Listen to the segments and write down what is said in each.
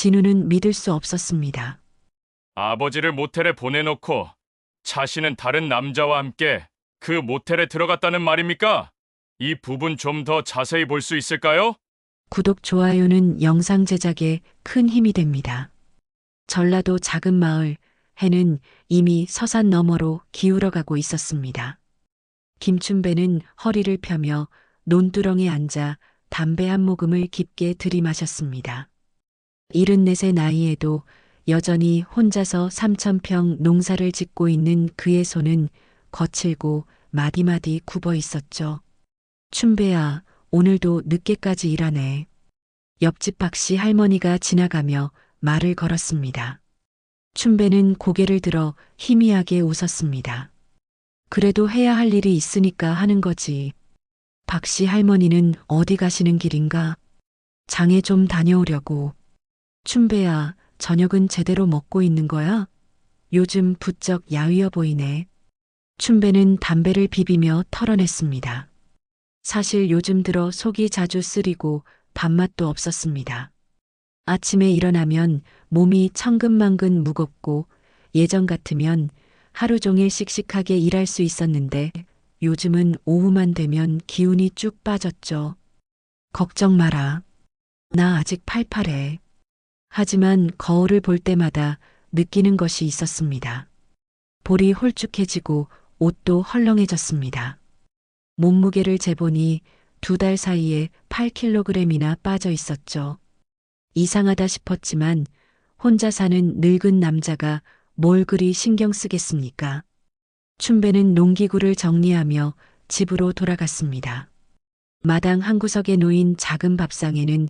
진우는 믿을 수 없었습니다. 아버지를 모텔에 보내놓고 자신은 다른 남자와 함께 그 모텔에 들어갔다는 말입니까? 이 부분 좀 더 자세히 볼 수 있을까요? 구독, 좋아요는 영상 제작에 큰 힘이 됩니다. 전라도 작은 마을, 해는 이미 서산 너머로 기울어가고 있었습니다. 김춘배는 허리를 펴며 논두렁에 앉아 담배 한 모금을 깊게 들이마셨습니다. 74의 나이에도 여전히 혼자서 3,000평 농사를 짓고 있는 그의 손은 거칠고 마디마디 굽어 있었죠. 춘배야, 오늘도 늦게까지 일하네. 옆집 박씨 할머니가 지나가며 말을 걸었습니다. 춘배는 고개를 들어 희미하게 웃었습니다. 그래도 해야 할 일이 있으니까 하는 거지. 박씨 할머니는 어디 가시는 길인가? 장에 좀 다녀오려고. 춘배야, 저녁은 제대로 먹고 있는 거야? 요즘 부쩍 야위어 보이네. 춘배는 담배를 비비며 털어냈습니다. 사실 요즘 들어 속이 자주 쓰리고 밥맛도 없었습니다. 아침에 일어나면 몸이 천근만근 무겁고 예전 같으면 하루 종일 씩씩하게 일할 수 있었는데 요즘은 오후만 되면 기운이 쭉 빠졌죠. 걱정 마라. 나 아직 팔팔해. 하지만 거울을 볼 때마다 느끼는 것이 있었습니다. 볼이 홀쭉해지고 옷도 헐렁해졌습니다. 몸무게를 재보니 2달 사이에 8kg이나 빠져 있었죠. 이상하다 싶었지만 혼자 사는 늙은 남자가 뭘 그리 신경 쓰겠습니까? 춘배는 농기구를 정리하며 집으로 돌아갔습니다. 마당 한 구석에 놓인 작은 밥상에는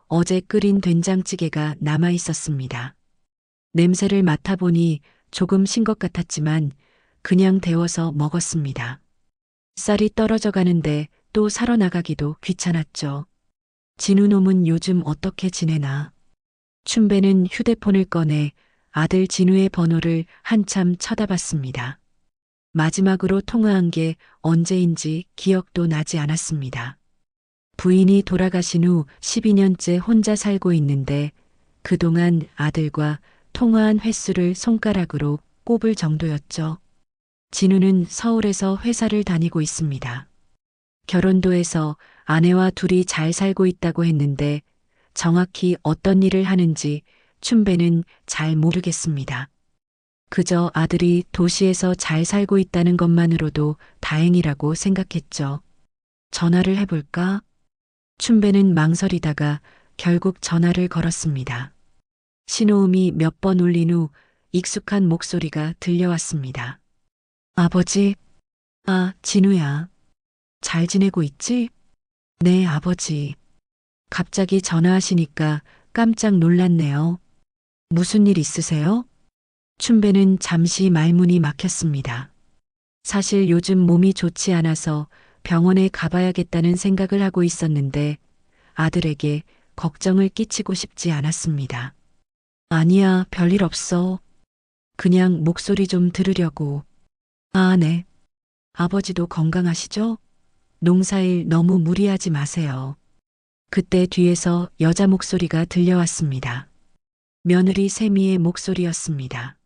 어제 끓인 된장찌개가 남아 있었습니다. 냄새를 맡아보니 조금 신 것 같았지만 그냥 데워서 먹었습니다. 쌀이 떨어져 가는데 또 사러 나가기도 귀찮았죠. 진우놈은 요즘 어떻게 지내나. 춘배는 휴대폰을 꺼내 아들 진우의 번호를 한참 쳐다봤습니다. 마지막으로 통화한 게 언제인지 기억도 나지 않았습니다. 부인이 돌아가신 후 12년째 혼자 살고 있는데 그동안 아들과 통화한 횟수를 손가락으로 꼽을 정도였죠. 진우는 서울에서 회사를 다니고 있습니다. 결혼도 해서 아내와 둘이 잘 살고 있다고 했는데 정확히 어떤 일을 하는지 춘배는 잘 모르겠습니다. 그저 아들이 도시에서 잘 살고 있다는 것만으로도 다행이라고 생각했죠. 전화를 해볼까? 춘배는 망설이다가 결국 전화를 걸었습니다. 신호음이 몇 번 울린 후 익숙한 목소리가 들려왔습니다. 아버지? 아, 진우야. 잘 지내고 있지? 네, 아버지. 갑자기 전화하시니까 깜짝 놀랐네요. 무슨 일 있으세요? 춘배는 잠시 말문이 막혔습니다. 사실 요즘 몸이 좋지 않아서 병원에 가봐야겠다는 생각을 하고 있었는데 아들에게 걱정을 끼치고 싶지 않았습니다. 아니야, 별일 없어. 그냥 목소리 좀 들으려고. 아, 네. 아버지도 건강하시죠? 농사일 너무 무리하지 마세요. 그때 뒤에서 여자 목소리가 들려왔습니다. 며느리 세미의 목소리였습니다.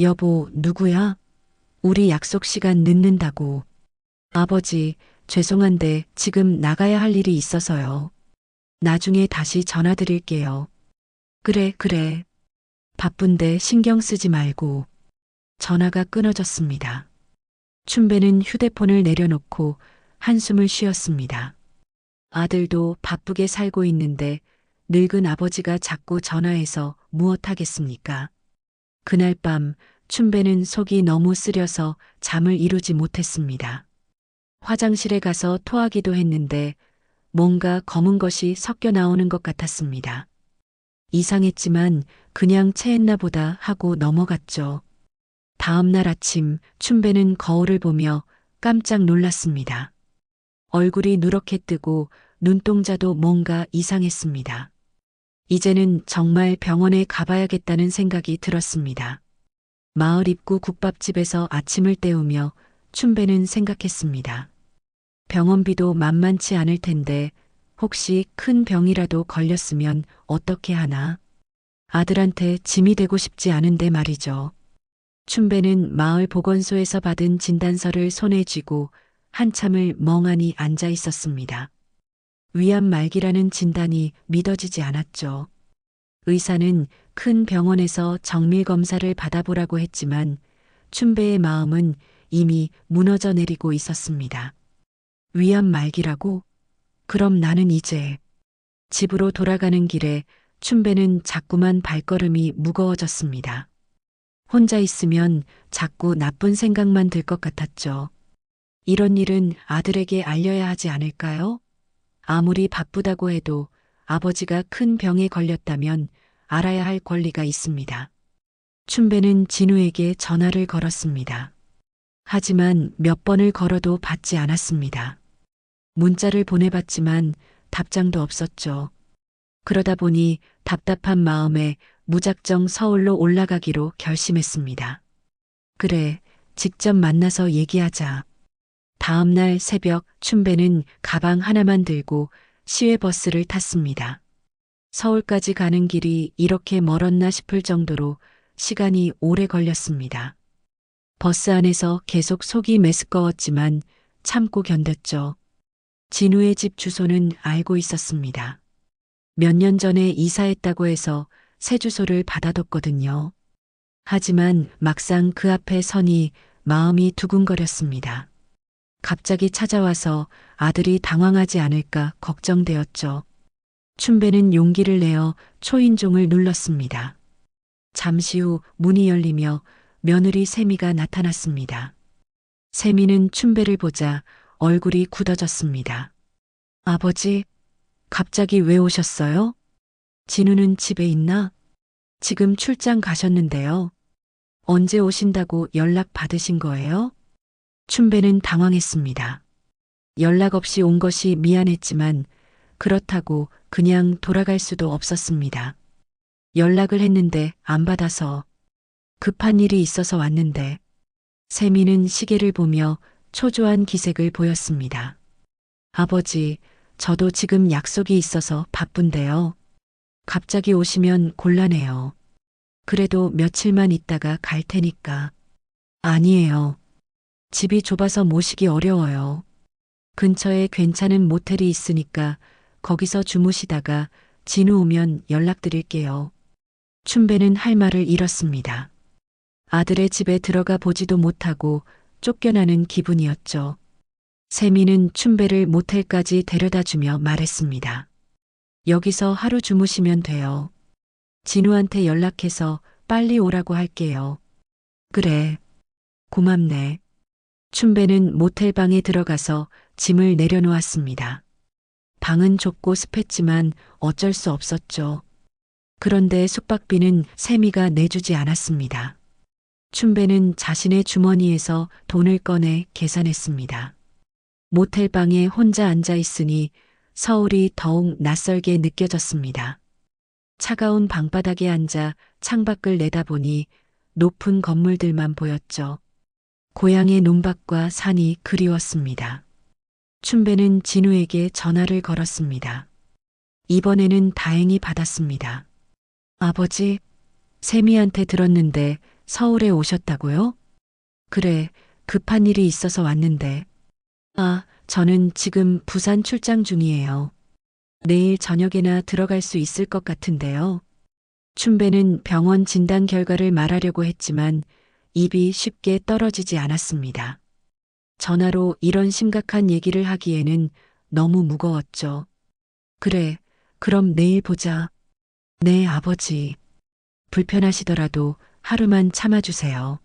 여보, 누구야? 우리 약속 시간 늦는다고. 아버지, 죄송한데 지금 나가야 할 일이 있어서요. 나중에 다시 전화드릴게요. 그래, 그래. 바쁜데 신경 쓰지 말고. 전화가 끊어졌습니다. 춘배는 휴대폰을 내려놓고 한숨을 쉬었습니다. 아들도 바쁘게 살고 있는데 늙은 아버지가 자꾸 전화해서 무엇하겠습니까? 그날 밤 춘배는 속이 너무 쓰려서 잠을 이루지 못했습니다. 화장실에 가서 토하기도 했는데 뭔가 검은 것이 섞여 나오는 것 같았습니다. 이상했지만 그냥 체했나 보다 하고 넘어갔죠. 다음 날 아침 춘배는 거울을 보며 깜짝 놀랐습니다. 얼굴이 누렇게 뜨고 눈동자도 뭔가 이상했습니다. 이제는 정말 병원에 가봐야겠다는 생각이 들었습니다. 마을 입구 국밥집에서 아침을 때우며 춘배는 생각했습니다. 병원비도 만만치 않을 텐데 혹시 큰 병이라도 걸렸으면 어떻게 하나? 아들한테 짐이 되고 싶지 않은데 말이죠. 춘배는 마을 보건소에서 받은 진단서를 손에 쥐고 한참을 멍하니 앉아 있었습니다. 위암 말기라는 진단이 믿어지지 않았죠. 의사는 큰 병원에서 정밀 검사를 받아보라고 했지만 춘배의 마음은 이미 무너져 내리고 있었습니다. 위암 말기라고? 그럼 나는 이제 집으로 돌아가는 길에 춘배는 자꾸만 발걸음이 무거워졌습니다. 혼자 있으면 자꾸 나쁜 생각만 들 것 같았죠. 이런 일은 아들에게 알려야 하지 않을까요? 아무리 바쁘다고 해도 아버지가 큰 병에 걸렸다면 알아야 할 권리가 있습니다. 춘배는 진우에게 전화를 걸었습니다. 하지만 몇 번을 걸어도 받지 않았습니다. 문자를 보내봤지만 답장도 없었죠. 그러다 보니 답답한 마음에 무작정 서울로 올라가기로 결심했습니다. 그래, 직접 만나서 얘기하자. 다음 날 새벽 춘배는 가방 하나만 들고 시외버스를 탔습니다. 서울까지 가는 길이 이렇게 멀었나 싶을 정도로 시간이 오래 걸렸습니다. 버스 안에서 계속 속이 메스꺼웠지만 참고 견뎠죠. 진우의 집 주소는 알고 있었습니다. 몇 년 전에 이사했다고 해서 새 주소를 받아뒀거든요. 하지만 막상 그 앞에 서니 마음이 두근거렸습니다. 갑자기 찾아와서 아들이 당황하지 않을까 걱정되었죠. 춘배는 용기를 내어 초인종을 눌렀습니다. 잠시 후 문이 열리며 며느리 세미가 나타났습니다. 세미는 춘배를 보자 얼굴이 굳어졌습니다. 아버지, 갑자기 왜 오셨어요? 진우는 집에 있나? 지금 출장 가셨는데요. 언제 오신다고 연락 받으신 거예요? 춘배는 당황했습니다. 연락 없이 온 것이 미안했지만 그렇다고 그냥 돌아갈 수도 없었습니다. 연락을 했는데 안 받아서 급한 일이 있어서 왔는데 세미는 시계를 보며 초조한 기색을 보였습니다. 아버지, 저도 지금 약속이 있어서 바쁜데요. 갑자기 오시면 곤란해요. 그래도 며칠만 있다가 갈 테니까. 아니에요. 집이 좁아서 모시기 어려워요. 근처에 괜찮은 모텔이 있으니까 거기서 주무시다가 진우 오면 연락드릴게요. 춘배는 할 말을 잃었습니다. 아들의 집에 들어가 보지도 못하고 쫓겨나는 기분이었죠. 세미는 춘배를 모텔까지 데려다 주며 말했습니다. 여기서 하루 주무시면 돼요. 진우한테 연락해서 빨리 오라고 할게요. 그래. 고맙네. 춘배는 모텔방에 들어가서 짐을 내려놓았습니다. 방은 좁고 습했지만 어쩔 수 없었죠. 그런데 숙박비는 세미가 내주지 않았습니다. 춘배는 자신의 주머니에서 돈을 꺼내 계산했습니다. 모텔방에 혼자 앉아 있으니 서울이 더욱 낯설게 느껴졌습니다. 차가운 방바닥에 앉아 창밖을 내다보니 높은 건물들만 보였죠. 고향의 논밭과 산이 그리웠습니다. 춘배는 진우에게 전화를 걸었습니다. 이번에는 다행히 받았습니다. 아버지, 세미한테 들었는데 서울에 오셨다고요? 그래, 급한 일이 있어서 왔는데. 아, 저는 지금 부산 출장 중이에요. 내일 저녁에나 들어갈 수 있을 것 같은데요. 춘배는 병원 진단 결과를 말하려고 했지만 입이 쉽게 떨어지지 않았습니다. 전화로 이런 심각한 얘기를 하기에는 너무 무거웠죠. 그래, 그럼 내일 보자. 네, 아버지. 불편하시더라도 하루만 참아주세요.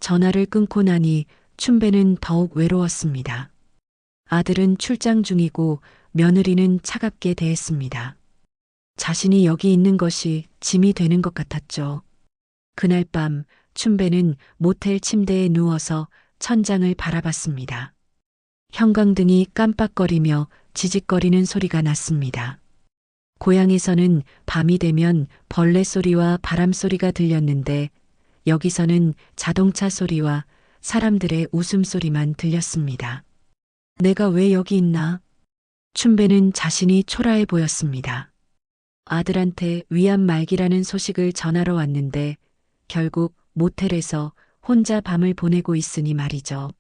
전화를 끊고 나니 춘배는 더욱 외로웠습니다. 아들은 출장 중이고 며느리는 차갑게 대했습니다. 자신이 여기 있는 것이 짐이 되는 것 같았죠. 그날 밤 춘배는 모텔 침대에 누워서 천장을 바라봤습니다. 형광등이 깜빡거리며 지직거리는 소리가 났습니다. 고향에서는 밤이 되면 벌레 소리와 바람 소리가 들렸는데 여기서는 자동차 소리와 사람들의 웃음소리만 들렸습니다. 내가 왜 여기 있나? 춘배는 자신이 초라해 보였습니다. 아들한테 위암 말기라는 소식을 전하러 왔는데 결국 모텔에서 혼자 밤을 보내고 있으니 말이죠.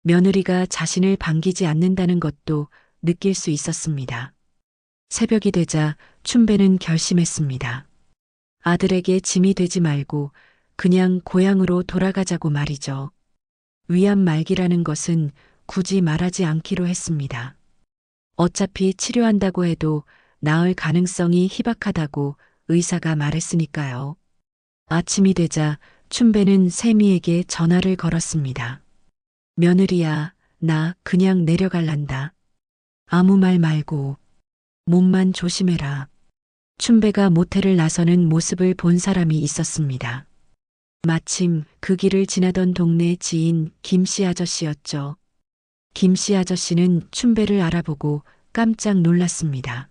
며느리가 자신을 반기지 않는다는 것도 느낄 수 있었습니다. 새벽이 되자 춘배는 결심했습니다. 아들에게 짐이 되지 말고 그냥 고향으로 돌아가자고 말이죠. 위암 말기라는 것은 굳이 말하지 않기로 했습니다. 어차피 치료한다고 해도 나을 가능성이 희박하다고 의사가 말했으니까요. 아침이 되자 춘배는 세미에게 전화를 걸었습니다. 며느리야, 나 그냥 내려갈란다. 아무 말 말고 몸만 조심해라. 춘배가 모텔을 나서는 모습을 본 사람이 있었습니다. 마침 그 길을 지나던 동네 지인 김씨 아저씨였죠. 김씨 아저씨는 춘배를 알아보고 깜짝 놀랐습니다.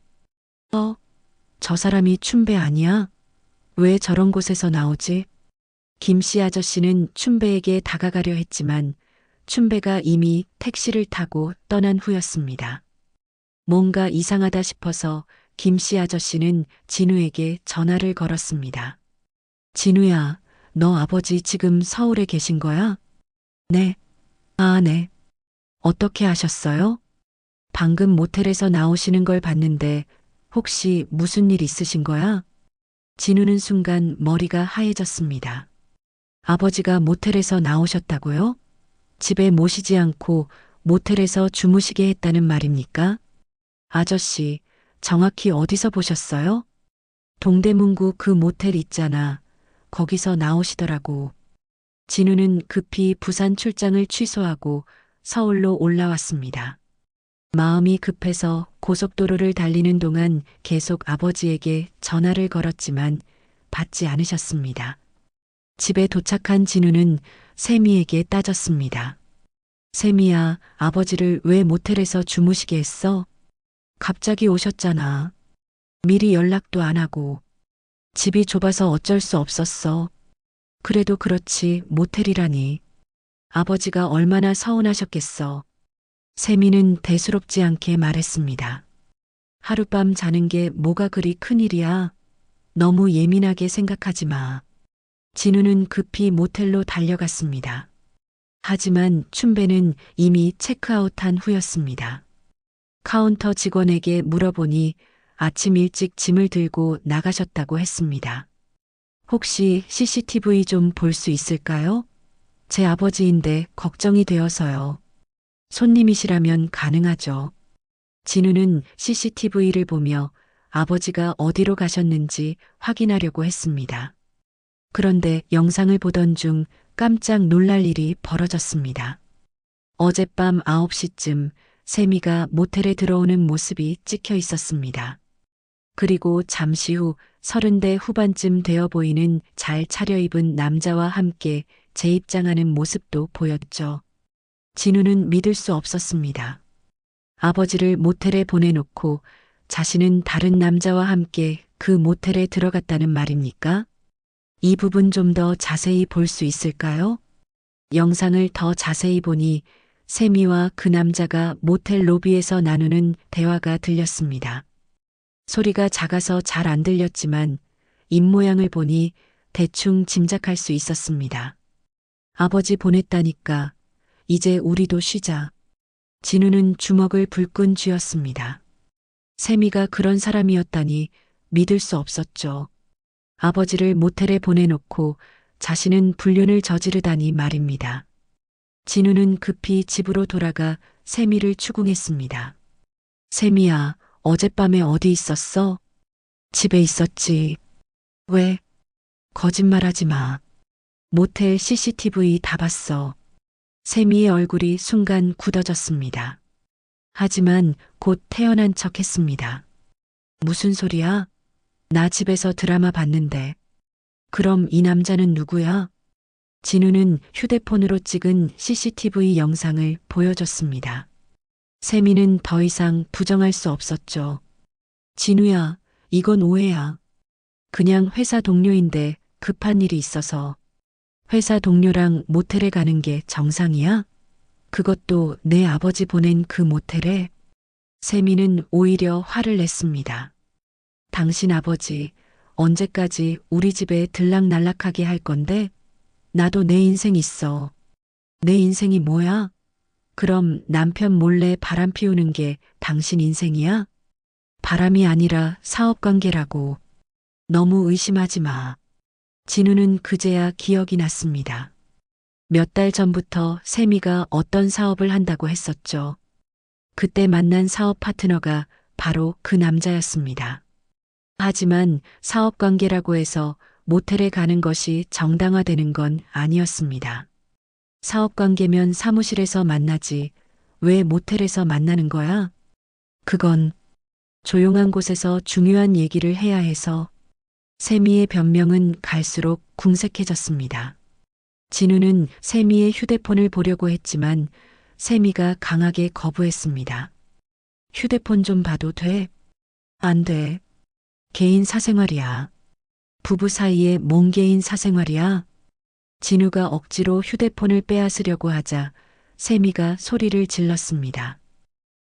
저 사람이 춘배 아니야? 왜 저런 곳에서 나오지? 김씨 아저씨는 춘배에게 다가가려 했지만 춘배가 이미 택시를 타고 떠난 후였습니다. 뭔가 이상하다 싶어서 김씨 아저씨는 진우에게 전화를 걸었습니다. 진우야, 너 아버지 지금 서울에 계신 거야? 네. 아, 네. 어떻게 아셨어요? 방금 모텔에서 나오시는 걸 봤는데 혹시 무슨 일 있으신 거야? 진우는 순간 머리가 하얘졌습니다. 아버지가 모텔에서 나오셨다고요? 집에 모시지 않고 모텔에서 주무시게 했다는 말입니까? 아저씨, 정확히 어디서 보셨어요? 동대문구 그 모텔 있잖아. 거기서 나오시더라고. 진우는 급히 부산 출장을 취소하고 서울로 올라왔습니다. 마음이 급해서 고속도로를 달리는 동안 계속 아버지에게 전화를 걸었지만 받지 않으셨습니다. 집에 도착한 진우는 세미에게 따졌습니다. 세미야, 아버지를 왜 모텔에서 주무시게 했어? 갑자기 오셨잖아. 미리 연락도 안 하고. 집이 좁아서 어쩔 수 없었어. 그래도 그렇지 모텔이라니. 아버지가 얼마나 서운하셨겠어. 세미는 대수롭지 않게 말했습니다. 하룻밤 자는 게 뭐가 그리 큰일이야. 너무 예민하게 생각하지 마. 진우는 급히 모텔로 달려갔습니다. 하지만 춘배는 이미 체크아웃한 후였습니다. 카운터 직원에게 물어보니 아침 일찍 짐을 들고 나가셨다고 했습니다. 혹시 CCTV 좀 볼 수 있을까요? 제 아버지인데 걱정이 되어서요. 손님이시라면 가능하죠. 진우는 CCTV를 보며 아버지가 어디로 가셨는지 확인하려고 했습니다. 그런데 영상을 보던 중 깜짝 놀랄 일이 벌어졌습니다. 어젯밤 9시쯤 세미가 모텔에 들어오는 모습이 찍혀 있었습니다. 그리고 잠시 후 30대 후반쯤 되어 보이는 잘 차려입은 남자와 함께 재입장하는 모습도 보였죠. 진우는 믿을 수 없었습니다. 아버지를 모텔에 보내놓고 자신은 다른 남자와 함께 그 모텔에 들어갔다는 말입니까? 이 부분 좀 더 자세히 볼 수 있을까요? 영상을 더 자세히 보니 세미와 그 남자가 모텔 로비에서 나누는 대화가 들렸습니다. 소리가 작아서 잘 안 들렸지만 입모양을 보니 대충 짐작할 수 있었습니다. 아버지 보냈다니까 이제 우리도 쉬자. 진우는 주먹을 불끈 쥐었습니다. 세미가 그런 사람이었다니 믿을 수 없었죠. 아버지를 모텔에 보내놓고 자신은 불륜을 저지르다니 말입니다. 진우는 급히 집으로 돌아가 세미를 추궁했습니다. 세미야, 어젯밤에 어디 있었어? 집에 있었지. 왜? 거짓말하지 마. 모텔 CCTV 다 봤어. 세미의 얼굴이 순간 굳어졌습니다. 하지만 곧 태연한 척 했습니다. 무슨 소리야? 나 집에서 드라마 봤는데. 그럼 이 남자는 누구야? 진우는 휴대폰으로 찍은 CCTV 영상을 보여줬습니다. 세미는 더 이상 부정할 수 없었죠. 진우야, 이건 오해야. 그냥 회사 동료인데 급한 일이 있어서. 회사 동료랑 모텔에 가는 게 정상이야? 그것도 내 아버지 보낸 그 모텔에? 세미는 오히려 화를 냈습니다. 당신 아버지 언제까지 우리 집에 들락날락하게 할 건데? 나도 내 인생 있어. 내 인생이 뭐야? 그럼 남편 몰래 바람 피우는 게 당신 인생이야? 바람이 아니라 사업관계라고. 너무 의심하지 마. 진우는 그제야 기억이 났습니다. 몇 달 전부터 세미가 어떤 사업을 한다고 했었죠. 그때 만난 사업 파트너가 바로 그 남자였습니다. 하지만 사업 관계라고 해서 모텔에 가는 것이 정당화되는 건 아니었습니다. 사업 관계면 사무실에서 만나지 왜 모텔에서 만나는 거야? 그건 조용한 곳에서 중요한 얘기를 해야 해서. 세미의 변명은 갈수록 궁색해졌습니다. 진우는 세미의 휴대폰을 보려고 했지만 세미가 강하게 거부했습니다. 휴대폰 좀 봐도 돼? 안 돼. 개인 사생활이야. 부부 사이에 뭔 개인 사생활이야? 진우가 억지로 휴대폰을 빼앗으려고 하자 세미가 소리를 질렀습니다.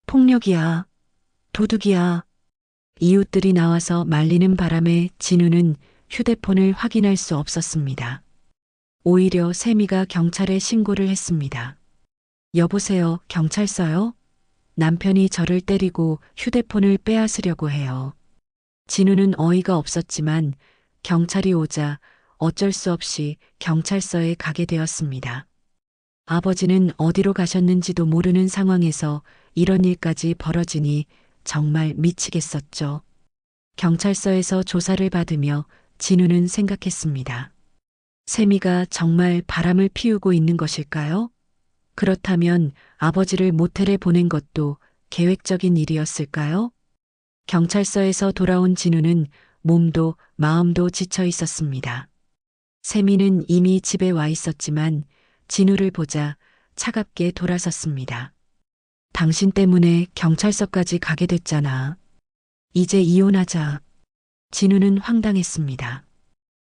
폭력이야. 도둑이야. 이웃들이 나와서 말리는 바람에 진우는 휴대폰을 확인할 수 없었습니다. 오히려 세미가 경찰에 신고를 했습니다. 여보세요, 경찰서요? 남편이 저를 때리고 휴대폰을 빼앗으려고 해요. 진우는 어이가 없었지만 경찰이 오자 어쩔 수 없이 경찰서에 가게 되었습니다. 아버지는 어디로 가셨는지도 모르는 상황에서 이런 일까지 벌어지니 정말 미치겠었죠. 경찰서에서 조사를 받으며 진우는 생각했습니다. 세미가 정말 바람을 피우고 있는 것일까요? 그렇다면 아버지를 모텔에 보낸 것도 계획적인 일이었을까요? 경찰서에서 돌아온 진우는 몸도 마음도 지쳐 있었습니다. 세미는 이미 집에 와 있었지만 진우를 보자 차갑게 돌아섰습니다. 당신 때문에 경찰서까지 가게 됐잖아. 이제 이혼하자. 진우는 황당했습니다.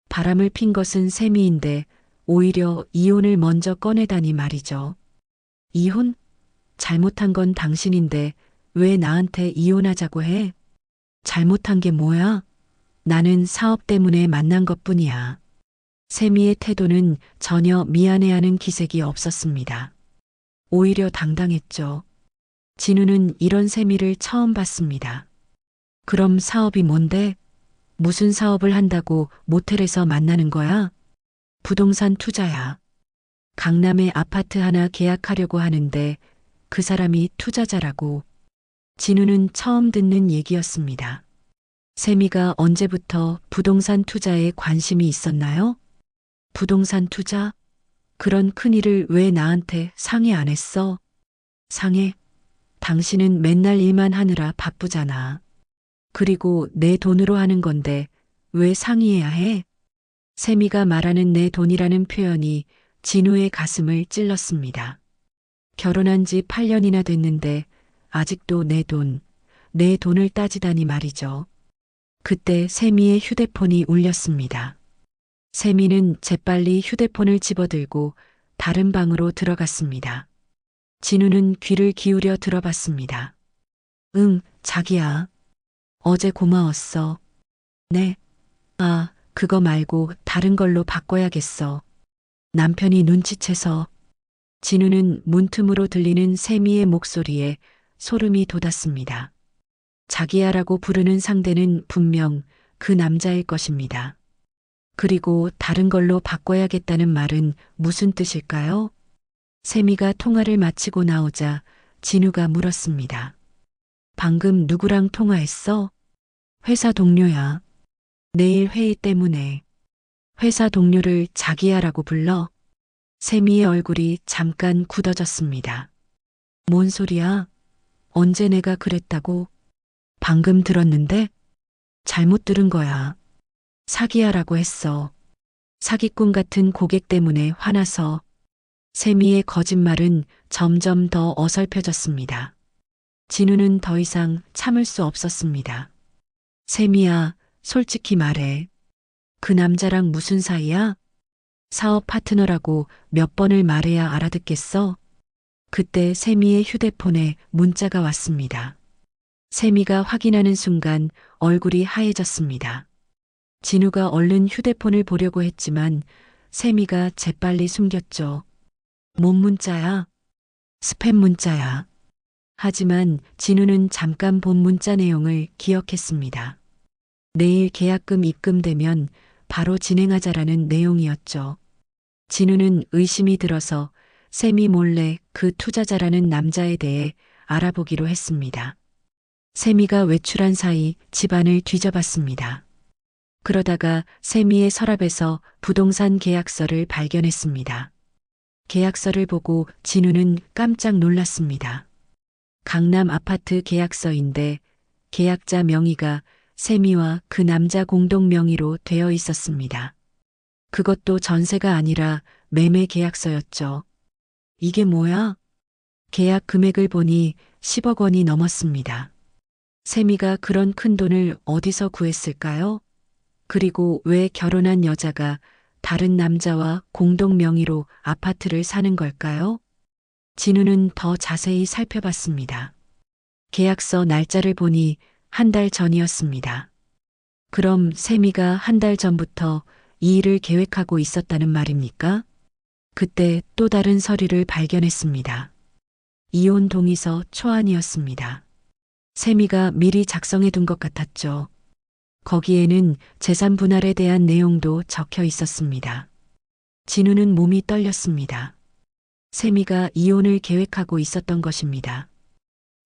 바람을 핀 것은 세미인데 오히려 이혼을 먼저 꺼내다니 말이죠. 이혼? 잘못한 건 당신인데 왜 나한테 이혼하자고 해? 잘못한 게 뭐야? 나는 사업 때문에 만난 것뿐이야. 세미의 태도는 전혀 미안해하는 기색이 없었습니다. 오히려 당당했죠. 진우는 이런 세미를 처음 봤습니다. 그럼 사업이 뭔데? 무슨 사업을 한다고 모텔에서 만나는 거야? 부동산 투자야. 강남에 아파트 하나 계약하려고 하는데 그 사람이 투자자라고. 진우는 처음 듣는 얘기였습니다. 세미가 언제부터 부동산 투자에 관심이 있었나요? 부동산 투자? 그런 큰일을 왜 나한테 상의 안 했어? 상의? 당신은 맨날 일만 하느라 바쁘잖아. 그리고 내 돈으로 하는 건데 왜 상의해야 해? 세미가 말하는 내 돈이라는 표현이 진우의 가슴을 찔렀습니다. 결혼한 지 8년이나 됐는데 아직도 내 돈을 따지다니 말이죠. 그때 세미의 휴대폰이 울렸습니다. 세미는 재빨리 휴대폰을 집어들고 다른 방으로 들어갔습니다. 진우는 귀를 기울여 들어봤습니다. 응, 자기야. 어제 고마웠어. 네. 아, 그거 말고 다른 걸로 바꿔야겠어. 남편이 눈치채서. 진우는 문틈으로 들리는 세미의 목소리에 소름이 돋았습니다. 자기야라고 부르는 상대는 분명 그 남자일 것입니다. 그리고 다른 걸로 바꿔야겠다는 말은 무슨 뜻일까요? 세미가 통화를 마치고 나오자 진우가 물었습니다. 방금 누구랑 통화했어? 회사 동료야. 내일 회의 때문에. 회사 동료를 자기야라고 불러? 세미의 얼굴이 잠깐 굳어졌습니다. 뭔 소리야? 언제 내가 그랬다고? 방금 들었는데? 잘못 들은 거야. 사기야라고 했어. 사기꾼 같은 고객 때문에 화나서. 세미의 거짓말은 점점 더 어설퍼졌습니다. 진우는 더 이상 참을 수 없었습니다. 세미야, 솔직히 말해. 그 남자랑 무슨 사이야? 사업 파트너라고 몇 번을 말해야 알아듣겠어? 그때 세미의 휴대폰에 문자가 왔습니다. 세미가 확인하는 순간 얼굴이 하얘졌습니다. 진우가 얼른 휴대폰을 보려고 했지만 세미가 재빨리 숨겼죠. 뭔 문자야? 스팸 문자야. 하지만 진우는 잠깐 본 문자 내용을 기억했습니다. 내일 계약금 입금되면 바로 진행하자라는 내용이었죠. 진우는 의심이 들어서 세미 몰래 그 투자자라는 남자에 대해 알아보기로 했습니다. 세미가 외출한 사이 집안을 뒤져봤습니다. 그러다가 세미의 서랍에서 부동산 계약서를 발견했습니다. 계약서를 보고 진우는 깜짝 놀랐습니다. 강남 아파트 계약서인데 계약자 명의가 세미와 그 남자 공동 명의로 되어 있었습니다. 그것도 전세가 아니라 매매 계약서였죠. 이게 뭐야? 계약 금액을 보니 10억 원이 넘었습니다. 세미가 그런 큰 돈을 어디서 구했을까요? 그리고 왜 결혼한 여자가 다른 남자와 공동 명의로 아파트를 사는 걸까요? 진우는 더 자세히 살펴봤습니다. 계약서 날짜를 보니 한 달 전이었습니다. 그럼 세미가 한 달 전부터 이 일을 계획하고 있었다는 말입니까? 그때 또 다른 서류를 발견했습니다. 이혼 동의서 초안이었습니다. 세미가 미리 작성해 둔 것 같았죠. 거기에는 재산 분할에 대한 내용도 적혀 있었습니다. 진우는 몸이 떨렸습니다. 세미가 이혼을 계획하고 있었던 것입니다.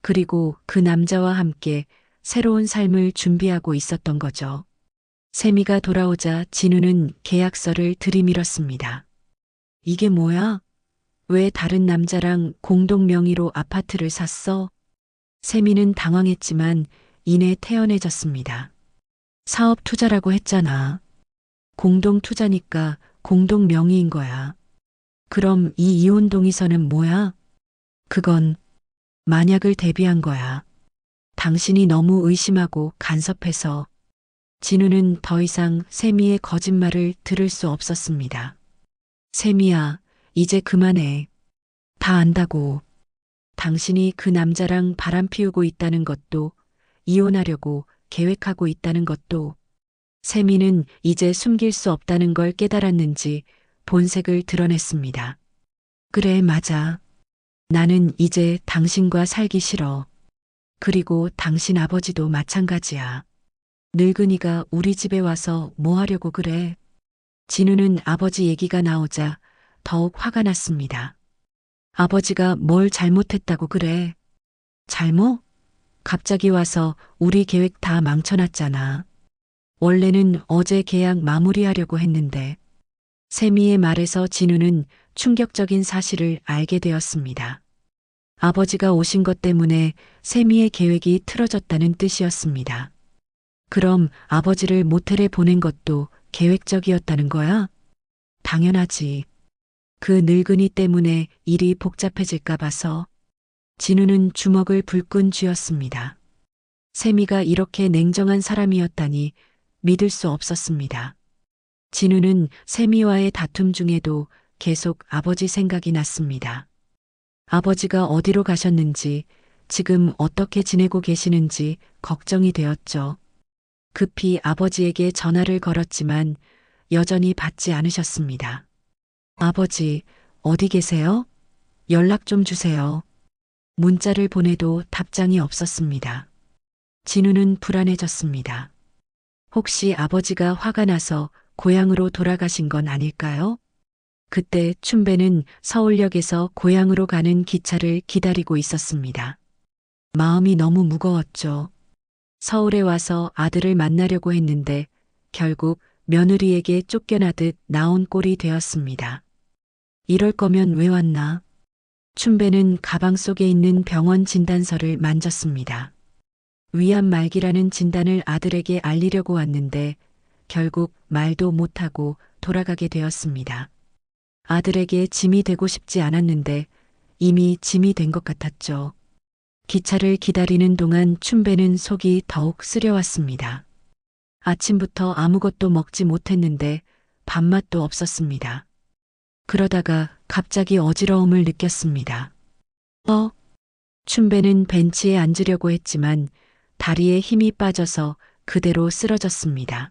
그리고 그 남자와 함께 새로운 삶을 준비하고 있었던 거죠. 세미가 돌아오자 진우는 계약서를 들이밀었습니다. 이게 뭐야? 왜 다른 남자랑 공동 명의로 아파트를 샀어? 세미는 당황했지만 이내 태연해졌습니다. 사업 투자라고 했잖아. 공동 투자니까 공동 명의인 거야. 그럼 이 이혼 동의서는 뭐야? 그건 만약을 대비한 거야. 당신이 너무 의심하고 간섭해서. 진우는 더 이상 세미의 거짓말을 들을 수 없었습니다. 세미야, 이제 그만해. 다 안다고. 당신이 그 남자랑 바람 피우고 있다는 것도, 이혼하려고 계획하고 있다는 것도, 세미는 이제 숨길 수 없다는 걸 깨달았는지 본색을 드러냈습니다. 그래, 맞아. 나는 이제 당신과 살기 싫어. 그리고 당신 아버지도 마찬가지야. 늙은이가 우리 집에 와서 뭐 하려고 그래? 진우는 아버지 얘기가 나오자 더욱 화가 났습니다. 아버지가 뭘 잘못했다고 그래? 잘못? 갑자기 와서 우리 계획 다 망쳐놨잖아. 원래는 어제 계약 마무리하려고 했는데. 세미의 말에서 진우는 충격적인 사실을 알게 되었습니다. 아버지가 오신 것 때문에 세미의 계획이 틀어졌다는 뜻이었습니다. 그럼 아버지를 모텔에 보낸 것도 계획적이었다는 거야? 당연하지. 그 늙은이 때문에 일이 복잡해질까 봐서. 진우는 주먹을 불끈 쥐었습니다. 세미가 이렇게 냉정한 사람이었다니 믿을 수 없었습니다. 진우는 세미와의 다툼 중에도 계속 아버지 생각이 났습니다. 아버지가 어디로 가셨는지, 지금 어떻게 지내고 계시는지 걱정이 되었죠. 급히 아버지에게 전화를 걸었지만 여전히 받지 않으셨습니다. 아버지, 어디 계세요? 연락 좀 주세요. 문자를 보내도 답장이 없었습니다. 진우는 불안해졌습니다. 혹시 아버지가 화가 나서 고향으로 돌아가신 건 아닐까요? 그때 춘배는 서울역에서 고향으로 가는 기차를 기다리고 있었습니다. 마음이 너무 무거웠죠. 서울에 와서 아들을 만나려고 했는데 결국 며느리에게 쫓겨나듯 나온 꼴이 되었습니다. 이럴 거면 왜 왔나? 춘배는 가방 속에 있는 병원 진단서를 만졌습니다. 위암 말기라는 진단을 아들에게 알리려고 왔는데 결국 말도 못하고 돌아가게 되었습니다. 아들에게 짐이 되고 싶지 않았는데 이미 짐이 된 것 같았죠. 기차를 기다리는 동안 춘배는 속이 더욱 쓰려왔습니다. 아침부터 아무것도 먹지 못했는데 밥맛도 없었습니다. 그러다가 갑자기 어지러움을 느꼈습니다. 춘배는 벤치에 앉으려고 했지만 다리에 힘이 빠져서 그대로 쓰러졌습니다.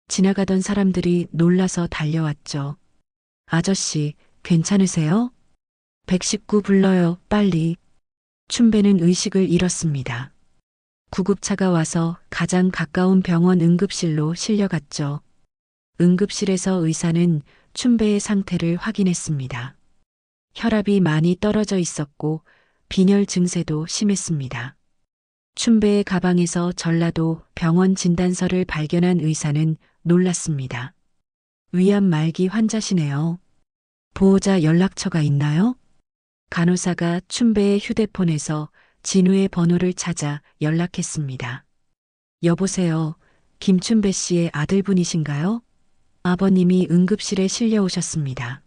지나가던 사람들이 놀라서 달려왔죠. 아저씨, 괜찮으세요? 119 불러요, 빨리. 춘배는 의식을 잃었습니다. 구급차가 와서 가장 가까운 병원 응급실로 실려갔죠. 응급실에서 의사는 춘배의 상태를 확인했습니다. 혈압이 많이 떨어져 있었고 빈혈 증세도 심했습니다. 춘배의 가방에서 전라도 병원 진단서를 발견한 의사는 놀랐습니다. 위암 말기 환자시네요. 보호자 연락처가 있나요? 간호사가 춘배의 휴대폰에서 진우의 번호를 찾아 연락했습니다. 여보세요. 김춘배 씨의 아들분이신가요? 아버님이 응급실에 실려오셨습니다.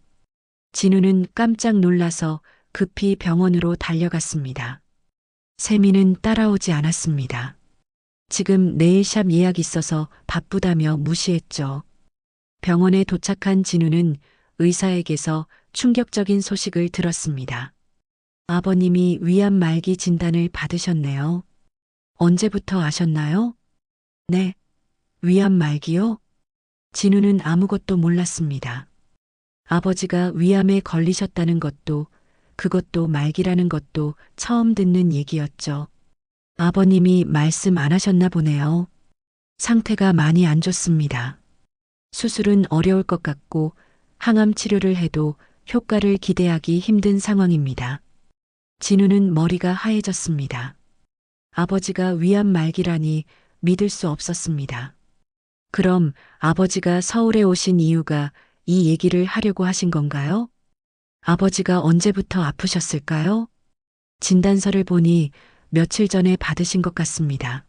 진우는 깜짝 놀라서 급히 병원으로 달려갔습니다. 세미는 따라오지 않았습니다. 지금 네일샵 예약 있어서 바쁘다며 무시했죠. 병원에 도착한 진우는 의사에게서 충격적인 소식을 들었습니다. 아버님이 위암 말기 진단을 받으셨네요. 언제부터 아셨나요? 네. 위암 말기요? 진우는 아무것도 몰랐습니다. 아버지가 위암에 걸리셨다는 것도 그것도 말기라는 것도 처음 듣는 얘기였죠. 아버님이 말씀 안 하셨나 보네요. 상태가 많이 안 좋습니다. 수술은 어려울 것 같고 항암 치료를 해도 효과를 기대하기 힘든 상황입니다. 진우는 머리가 하얘졌습니다. 아버지가 위암 말기라니 믿을 수 없었습니다. 그럼 아버지가 서울에 오신 이유가 이 얘기를 하려고 하신 건가요? 아버지가 언제부터 아프셨을까요? 진단서를 보니 며칠 전에 받으신 것 같습니다.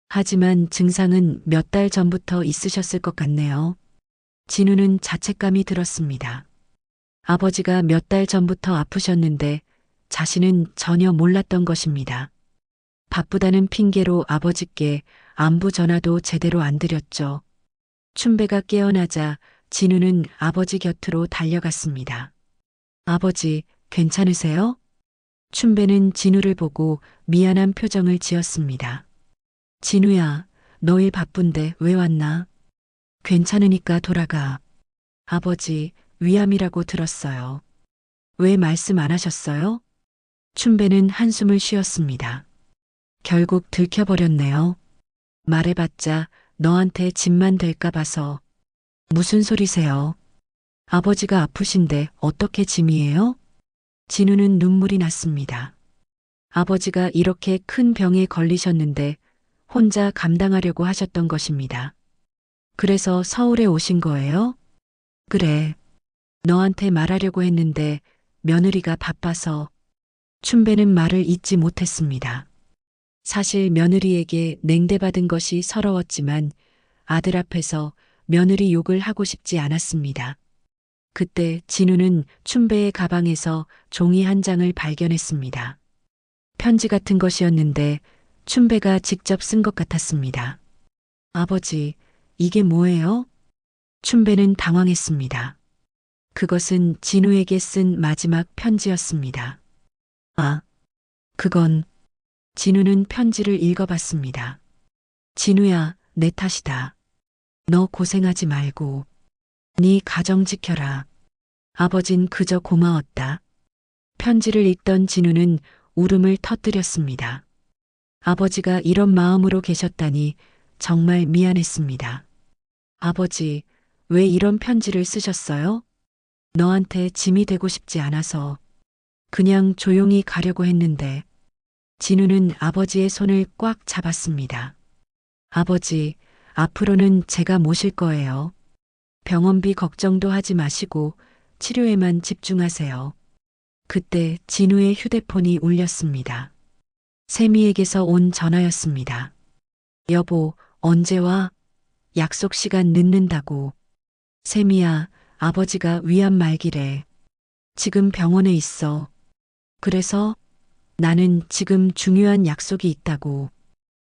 하지만 증상은 몇 달 전부터 있으셨을 것 같네요. 진우는 자책감이 들었습니다. 아버지가 몇 달 전부터 아프셨는데 자신은 전혀 몰랐던 것입니다. 바쁘다는 핑계로 아버지께 안부 전화도 제대로 안 드렸죠. 춘배가 깨어나자 진우는 아버지 곁으로 달려갔습니다. 아버지, 괜찮으세요? 춘배는 진우를 보고 미안한 표정을 지었습니다. 진우야, 너 일 바쁜데 왜 왔나? 괜찮으니까 돌아가. 아버지, 위암이라고 들었어요. 왜 말씀 안 하셨어요? 춘배는 한숨을 쉬었습니다. 결국 들켜버렸네요. 말해봤자 너한테 짐만 될까 봐서. 무슨 소리세요? 아버지가 아프신데 어떻게 짐이에요? 진우는 눈물이 났습니다. 아버지가 이렇게 큰 병에 걸리셨는데 혼자 감당하려고 하셨던 것입니다. 그래서 서울에 오신 거예요? 그래. 너한테 말하려고 했는데 며느리가 바빠서. 춘배는 말을 잇지 못했습니다. 사실 며느리에게 냉대받은 것이 서러웠지만 아들 앞에서 며느리 욕을 하고 싶지 않았습니다. 그때 진우는 춘배의 가방에서 종이 한 장을 발견했습니다. 편지 같은 것이었는데 춘배가 직접 쓴 것 같았습니다. 아버지, 이게 뭐예요? 춘배는 당황했습니다. 그것은 진우에게 쓴 마지막 편지였습니다. 아, 그건... 진우는 편지를 읽어봤습니다. 진우야, 내 탓이다. 너 고생하지 말고 네 가정 지켜라. 아버진 그저 고마웠다. 편지를 읽던 진우는 울음을 터뜨렸습니다. 아버지가 이런 마음으로 계셨다니 정말 미안했습니다. 아버지, 왜 이런 편지를 쓰셨어요? 너한테 짐이 되고 싶지 않아서 그냥 조용히 가려고 했는데. 진우는 아버지의 손을 꽉 잡았습니다. 아버지, 앞으로는 제가 모실 거예요. 병원비 걱정도 하지 마시고 치료에만 집중하세요. 그때 진우의 휴대폰이 울렸습니다. 세미에게서 온 전화였습니다. 여보, 언제 와? 약속 시간 늦는다고. 세미야, 아버지가 위암 말기래. 지금 병원에 있어. 그래서 나는 지금 중요한 약속이 있다고.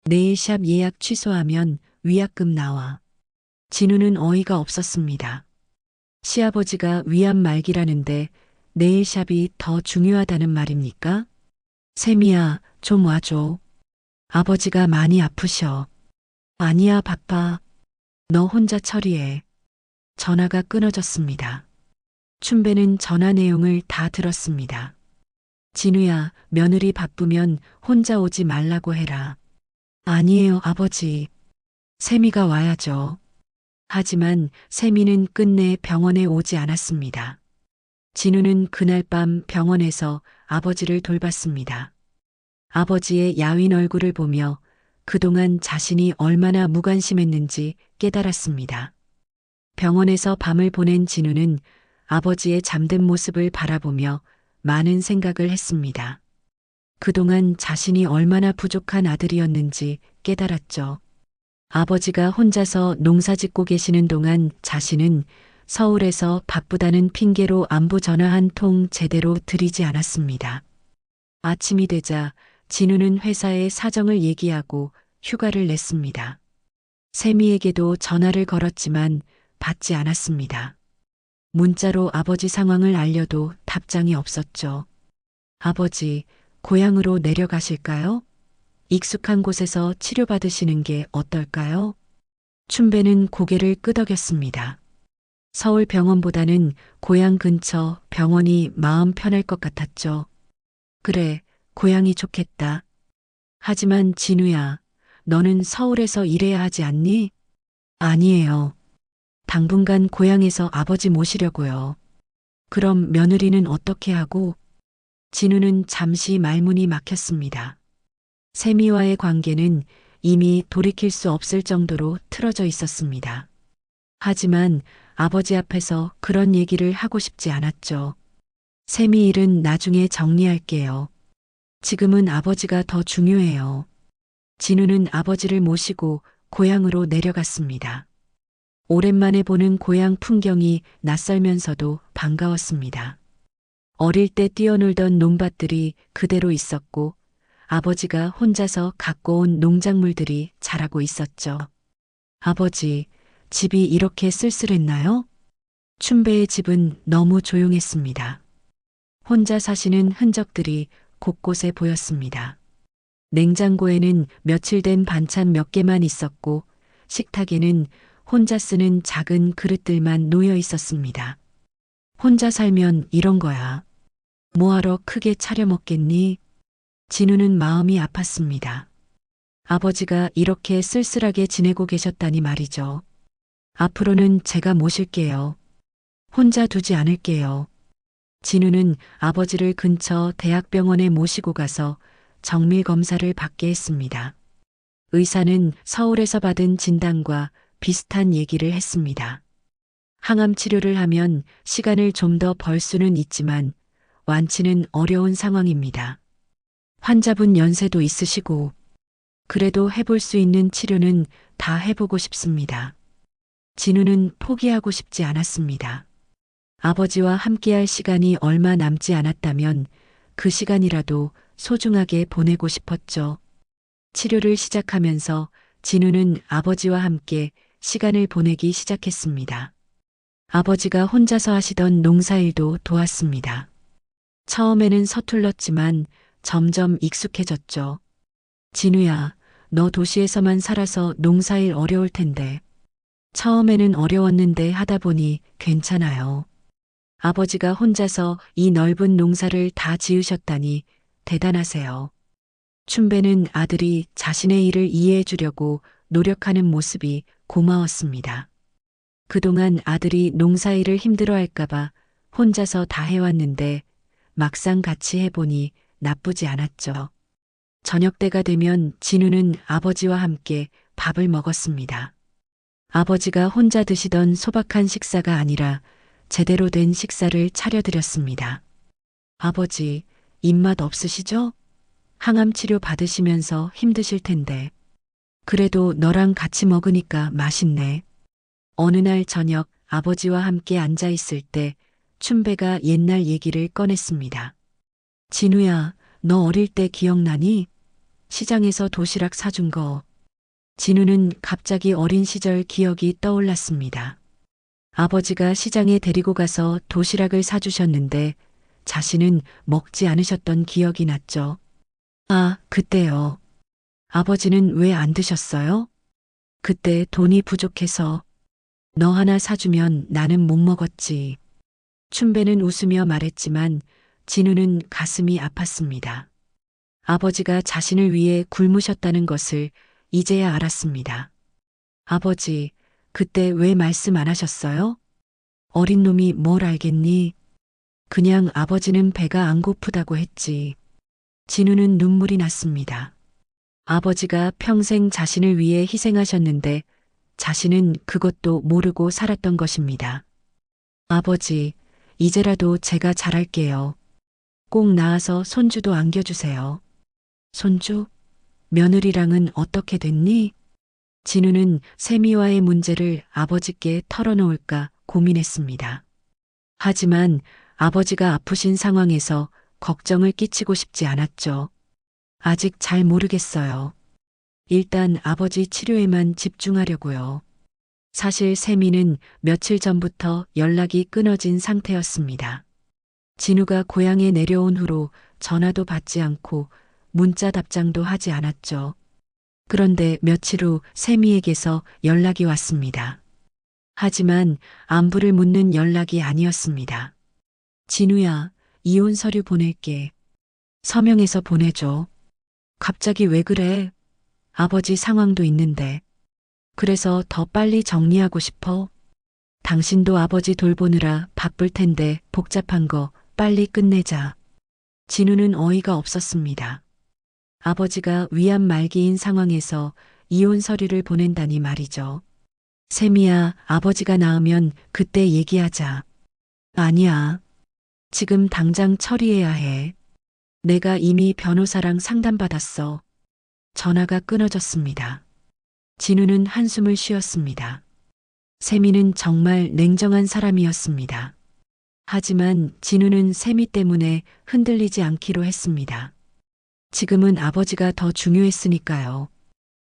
네일샵 예약 취소하면 위약금 나와. 진우는 어이가 없었습니다. 시아버지가 위암 말기라는데 네일샵이 더 중요하다는 말입니까? 세미야, 좀 와줘. 아버지가 많이 아프셔. 아니야, 바빠. 너 혼자 처리해. 전화가 끊어졌습니다. 춘배는 전화 내용을 다 들었습니다. 진우야, 며느리 바쁘면 혼자 오지 말라고 해라. 아니에요, 아버지. 세미가 와야죠. 하지만 세미는 끝내 병원에 오지 않았습니다. 진우는 그날 밤 병원에서 아버지를 돌봤습니다. 아버지의 야윈 얼굴을 보며 그동안 자신이 얼마나 무관심했는지 깨달았습니다. 병원에서 밤을 보낸 진우는 아버지의 잠든 모습을 바라보며 많은 생각을 했습니다. 그동안 자신이 얼마나 부족한 아들이었는지 깨달았죠. 아버지가 혼자서 농사 짓고 계시는 동안 자신은 서울에서 바쁘다는 핑계로 안부 전화 한 통 제대로 드리지 않았습니다. 아침이 되자 진우는 회사에 사정을 얘기하고 휴가를 냈습니다. 세미에게도 전화를 걸었지만 받지 않았습니다. 문자로 아버지 상황을 알려도 답장이 없었죠. 아버지, 고향으로 내려가실까요? 익숙한 곳에서 치료받으시는 게 어떨까요? 춘배는 고개를 끄덕였습니다. 서울 병원보다는 고향 근처 병원이 마음 편할 것 같았죠. 그래, 고향이 좋겠다. 하지만 진우야, 너는 서울에서 일해야 하지 않니? 아니에요. 당분간 고향에서 아버지 모시려고요. 그럼 며느리는 어떻게 하고? 진우는 잠시 말문이 막혔습니다. 세미와의 관계는 이미 돌이킬 수 없을 정도로 틀어져 있었습니다. 하지만 아버지 앞에서 그런 얘기를 하고 싶지 않았죠. 세미 일은 나중에 정리할게요. 지금은 아버지가 더 중요해요. 진우는 아버지를 모시고 고향으로 내려갔습니다. 오랜만에 보는 고향 풍경이 낯설면서도 반가웠습니다. 어릴 때 뛰어놀던 논밭들이 그대로 있었고 아버지가 혼자서 갖고 온 농작물들이 자라고 있었죠. 아버지, 집이 이렇게 쓸쓸했나요? 춘배의 집은 너무 조용했습니다. 혼자 사시는 흔적들이 곳곳에 보였습니다. 냉장고에는 며칠 된 반찬 몇 개만 있었고 식탁에는 혼자 쓰는 작은 그릇들만 놓여 있었습니다. 혼자 살면 이런 거야. 뭐하러 크게 차려 먹겠니? 진우는 마음이 아팠습니다. 아버지가 이렇게 쓸쓸하게 지내고 계셨다니 말이죠. 앞으로는 제가 모실게요. 혼자 두지 않을게요. 진우는 아버지를 근처 대학병원에 모시고 가서 정밀 검사를 받게 했습니다. 의사는 서울에서 받은 진단과 비슷한 얘기를 했습니다. 항암 치료를 하면 시간을 좀 더 벌 수는 있지만 완치는 어려운 상황입니다. 환자분 연세도 있으시고 그래도 해볼 수 있는 치료는 다 해보고 싶습니다. 진우는 포기하고 싶지 않았습니다. 아버지와 함께할 시간이 얼마 남지 않았다면 그 시간이라도 소중하게 보내고 싶었죠. 치료를 시작하면서 진우는 아버지와 함께 시간을 보내기 시작했습니다. 아버지가 혼자서 하시던 농사일도 도왔습니다. 처음에는 서툴렀지만 점점 익숙해졌죠. 진우야, 너 도시에서만 살아서 농사일 어려울 텐데. 처음에는 어려웠는데 하다 보니 괜찮아요. 아버지가 혼자서 이 넓은 농사를 다 지으셨다니 대단하세요. 춘배는 아들이 자신의 일을 이해해 주려고 노력하는 모습이 고마웠습니다. 그동안 아들이 농사일을 힘들어할까봐 혼자서 다 해왔는데 막상 같이 해보니 나쁘지 않았죠. 저녁 때가 되면 진우는 아버지와 함께 밥을 먹었습니다. 아버지가 혼자 드시던 소박한 식사가 아니라 제대로 된 식사를 차려드렸습니다. 아버지, 입맛 없으시죠? 항암 치료 받으시면서 힘드실 텐데. 그래도 너랑 같이 먹으니까 맛있네. 어느 날 저녁 아버지와 함께 앉아 있을 때 춘배가 옛날 얘기를 꺼냈습니다. 진우야, 너 어릴 때 기억나니? 시장에서 도시락 사준 거. 진우는 갑자기 어린 시절 기억이 떠올랐습니다. 아버지가 시장에 데리고 가서 도시락을 사주셨는데 자신은 먹지 않으셨던 기억이 났죠. 아, 그때요. 아버지는 왜 안 드셨어요? 그때 돈이 부족해서 너 하나 사주면 나는 못 먹었지. 춘배는 웃으며 말했지만 진우는 가슴이 아팠습니다. 아버지가 자신을 위해 굶으셨다는 것을 이제야 알았습니다. 아버지, 그때 왜 말씀 안 하셨어요? 어린 놈이 뭘 알겠니? 그냥 아버지는 배가 안 고프다고 했지. 진우는 눈물이 났습니다. 아버지가 평생 자신을 위해 희생하셨는데 자신은 그것도 모르고 살았던 것입니다. 아버지, 이제라도 제가 잘할게요. 꼭 나와서 손주도 안겨주세요. 손주? 며느리랑은 어떻게 됐니? 진우는 세미와의 문제를 아버지께 털어놓을까 고민했습니다. 하지만 아버지가 아프신 상황에서 걱정을 끼치고 싶지 않았죠. 아직 잘 모르겠어요. 일단 아버지 치료에만 집중하려고요. 사실 세미는 며칠 전부터 연락이 끊어진 상태였습니다. 진우가 고향에 내려온 후로 전화도 받지 않고 문자 답장도 하지 않았죠. 그런데 며칠 후 세미에게서 연락이 왔습니다. 하지만 안부를 묻는 연락이 아니었습니다. 진우야, 이혼 서류 보낼게. 서명해서 보내줘. 갑자기 왜 그래? 아버지 상황도 있는데. 그래서 더 빨리 정리하고 싶어. 당신도 아버지 돌보느라 바쁠 텐데 복잡한 거 빨리 끝내자. 진우는 어이가 없었습니다. 아버지가 위암 말기인 상황에서 이혼 서류를 보낸다니 말이죠. 세미야, 아버지가 나으면 그때 얘기하자. 아니야. 지금 당장 처리해야 해. 내가 이미 변호사랑 상담받았어. 전화가 끊어졌습니다. 진우는 한숨을 쉬었습니다. 세미는 정말 냉정한 사람이었습니다. 하지만 진우는 세미 때문에 흔들리지 않기로 했습니다. 지금은 아버지가 더 중요했으니까요.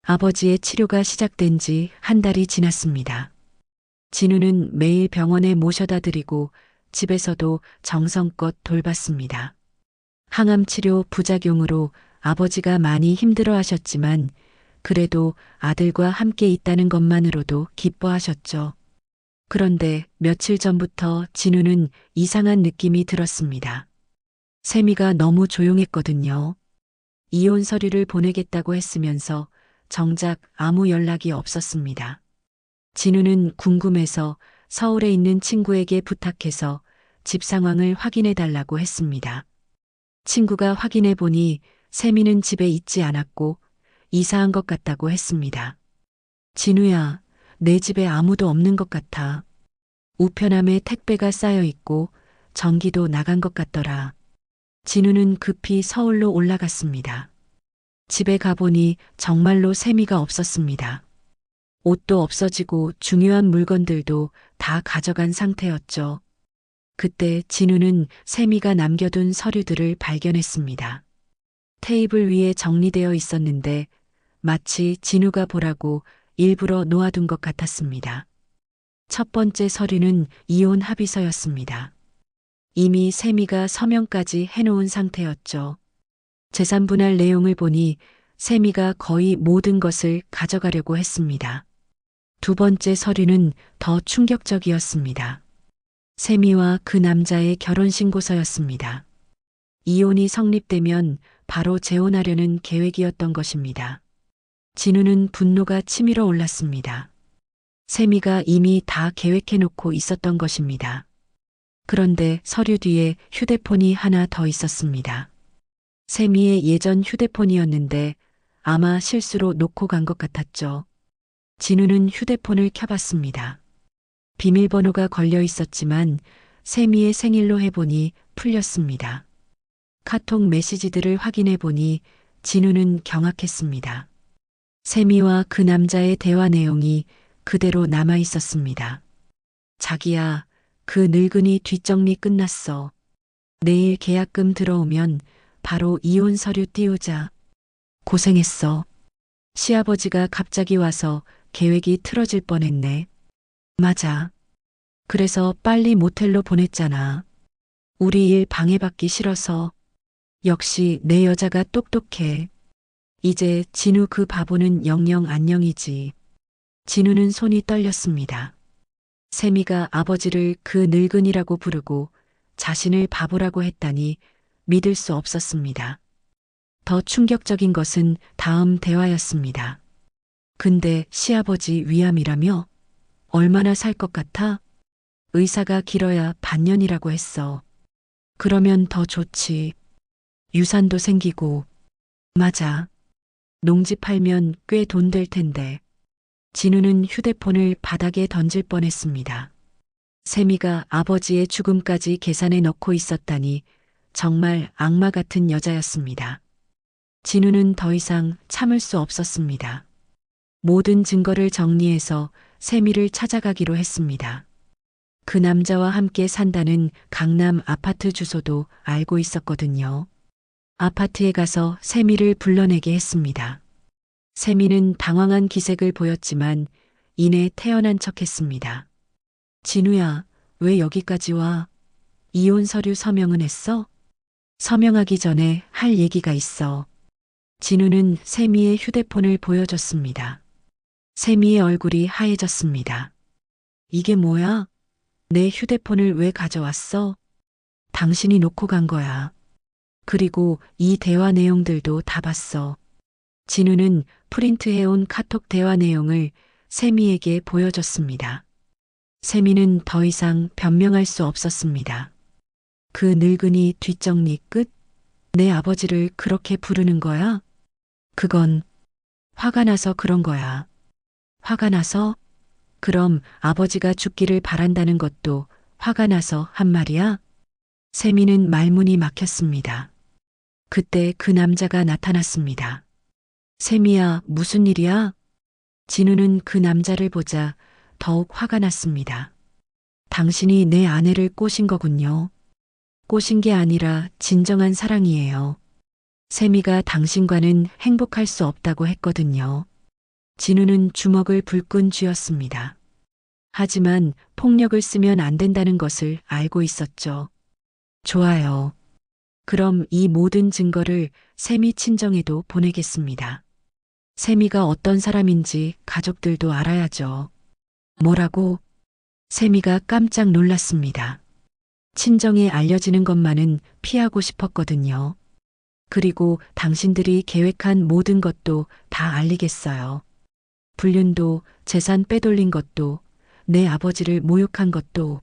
아버지의 치료가 시작된 지 한 달이 지났습니다. 진우는 매일 병원에 모셔다 드리고 집에서도 정성껏 돌봤습니다. 항암 치료 부작용으로 아버지가 많이 힘들어 하셨지만 그래도 아들과 함께 있다는 것만으로도 기뻐하셨죠. 그런데 며칠 전부터 진우는 이상한 느낌이 들었습니다. 세미가 너무 조용했거든요. 이혼 서류를 보내겠다고 했으면서 정작 아무 연락이 없었습니다. 진우는 궁금해서 서울에 있는 친구에게 부탁해서 집 상황을 확인해 달라고 했습니다. 친구가 확인해 보니 세미는 집에 있지 않았고 이사한 것 같다고 했습니다. 진우야, 내 집에 아무도 없는 것 같아. 우편함에 택배가 쌓여 있고 전기도 나간 것 같더라. 진우는 급히 서울로 올라갔습니다. 집에 가보니 정말로 세미가 없었습니다. 옷도 없어지고 중요한 물건들도 다 가져간 상태였죠. 그때 진우는 세미가 남겨둔 서류들을 발견했습니다. 테이블 위에 정리되어 있었는데 마치 진우가 보라고 일부러 놓아둔 것 같았습니다. 첫 번째 서류는 이혼 합의서였습니다. 이미 세미가 서명까지 해놓은 상태였죠. 재산 분할 내용을 보니 세미가 거의 모든 것을 가져가려고 했습니다. 두 번째 서류는 더 충격적이었습니다. 세미와 그 남자의 결혼신고서였습니다. 이혼이 성립되면 바로 재혼하려는 계획이었던 것입니다. 진우는 분노가 치밀어 올랐습니다. 세미가 이미 다 계획해놓고 있었던 것입니다. 그런데 서류 뒤에 휴대폰이 하나 더 있었습니다. 세미의 예전 휴대폰이었는데 아마 실수로 놓고 간 것 같았죠. 진우는 휴대폰을 켜봤습니다. 비밀번호가 걸려 있었지만 세미의 생일로 해보니 풀렸습니다. 카톡 메시지들을 확인해 보니 진우는 경악했습니다. 세미와 그 남자의 대화 내용이 그대로 남아 있었습니다. 자기야, 그 늙은이 뒷정리 끝났어. 내일 계약금 들어오면 바로 이혼 서류 띄우자. 고생했어. 시아버지가 갑자기 와서 계획이 틀어질 뻔했네. 맞아. 그래서 빨리 모텔로 보냈잖아. 우리 일 방해받기 싫어서. 역시 내 여자가 똑똑해. 이제 진우 그 바보는 영영 안녕이지. 진우는 손이 떨렸습니다. 세미가 아버지를 그 늙은이라고 부르고 자신을 바보라고 했다니 믿을 수 없었습니다. 더 충격적인 것은 다음 대화였습니다. 근데 시아버지 위암이라며? 얼마나 살 것 같아? 의사가 길어야 반년이라고 했어. 그러면 더 좋지. 유산도 생기고. 맞아. 농지 팔면 꽤 돈 될 텐데. 진우는 휴대폰을 바닥에 던질 뻔했습니다. 세미가 아버지의 죽음까지 계산해 넣고 있었다니 정말 악마 같은 여자였습니다. 진우는 더 이상 참을 수 없었습니다. 모든 증거를 정리해서 세미를 찾아가기로 했습니다. 그 남자와 함께 산다는 강남 아파트 주소도 알고 있었거든요. 아파트에 가서 세미를 불러내게 했습니다. 세미는 당황한 기색을 보였지만 이내 태연한 척했습니다. 진우야, 왜 여기까지 와? 이혼 서류 서명은 했어? 서명하기 전에 할 얘기가 있어. 진우는 세미의 휴대폰을 보여줬습니다. 세미의 얼굴이 하얘졌습니다. 이게 뭐야? 내 휴대폰을 왜 가져왔어? 당신이 놓고 간 거야. 그리고 이 대화 내용들도 다 봤어. 진우는 프린트해온 카톡 대화 내용을 세미에게 보여줬습니다. 세미는 더 이상 변명할 수 없었습니다. 그 늙은이 뒷정리 끝? 내 아버지를 그렇게 부르는 거야? 그건 화가 나서 그런 거야. 화가 나서? 그럼 아버지가 죽기를 바란다는 것도 화가 나서 한 말이야? 세미는 말문이 막혔습니다. 그때 그 남자가 나타났습니다. 세미야, 무슨 일이야? 진우는 그 남자를 보자 더욱 화가 났습니다. 당신이 내 아내를 꼬신 거군요. 꼬신 게 아니라 진정한 사랑이에요. 세미가 당신과는 행복할 수 없다고 했거든요. 진우는 주먹을 불끈 쥐었습니다. 하지만 폭력을 쓰면 안 된다는 것을 알고 있었죠. 좋아요. 그럼 이 모든 증거를 세미 친정에도 보내겠습니다. 세미가 어떤 사람인지 가족들도 알아야죠. 뭐라고? 세미가 깜짝 놀랐습니다. 친정에 알려지는 것만은 피하고 싶었거든요. 그리고 당신들이 계획한 모든 것도 다 알리겠어요. 불륜도, 재산 빼돌린 것도, 내 아버지를 모욕한 것도.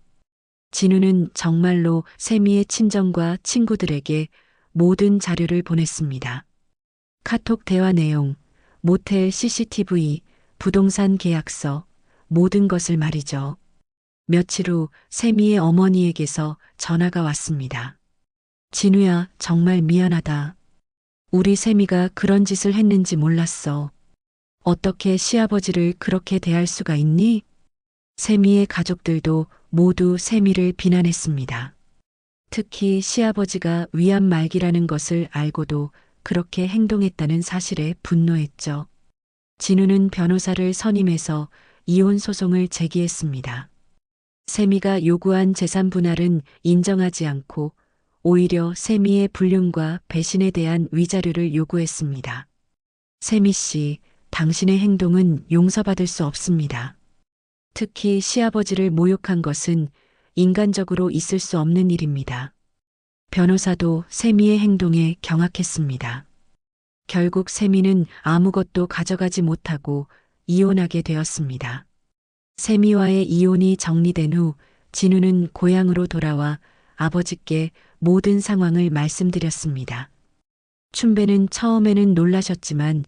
진우는 정말로 세미의 친정과 친구들에게 모든 자료를 보냈습니다. 카톡 대화 내용, 모텔 CCTV, 부동산 계약서, 모든 것을 말이죠. 며칠 후 세미의 어머니에게서 전화가 왔습니다. 진우야, 정말 미안하다. 우리 세미가 그런 짓을 했는지 몰랐어. 어떻게 시아버지를 그렇게 대할 수가 있니? 세미의 가족들도 모두 세미를 비난했습니다. 특히 시아버지가 위암 말기라는 것을 알고도 그렇게 행동했다는 사실에 분노했죠. 진우는 변호사를 선임해서 이혼 소송을 제기했습니다. 세미가 요구한 재산 분할은 인정하지 않고 오히려 세미의 불륜과 배신에 대한 위자료를 요구했습니다. 세미 씨, 당신의 행동은 용서받을 수 없습니다. 특히 시아버지를 모욕한 것은 인간적으로 있을 수 없는 일입니다. 변호사도 세미의 행동에 경악했습니다. 결국 세미는 아무것도 가져가지 못하고 이혼하게 되었습니다. 세미와의 이혼이 정리된 후 진우는 고향으로 돌아와 아버지께 모든 상황을 말씀드렸습니다. 춘배는 처음에는 놀라셨지만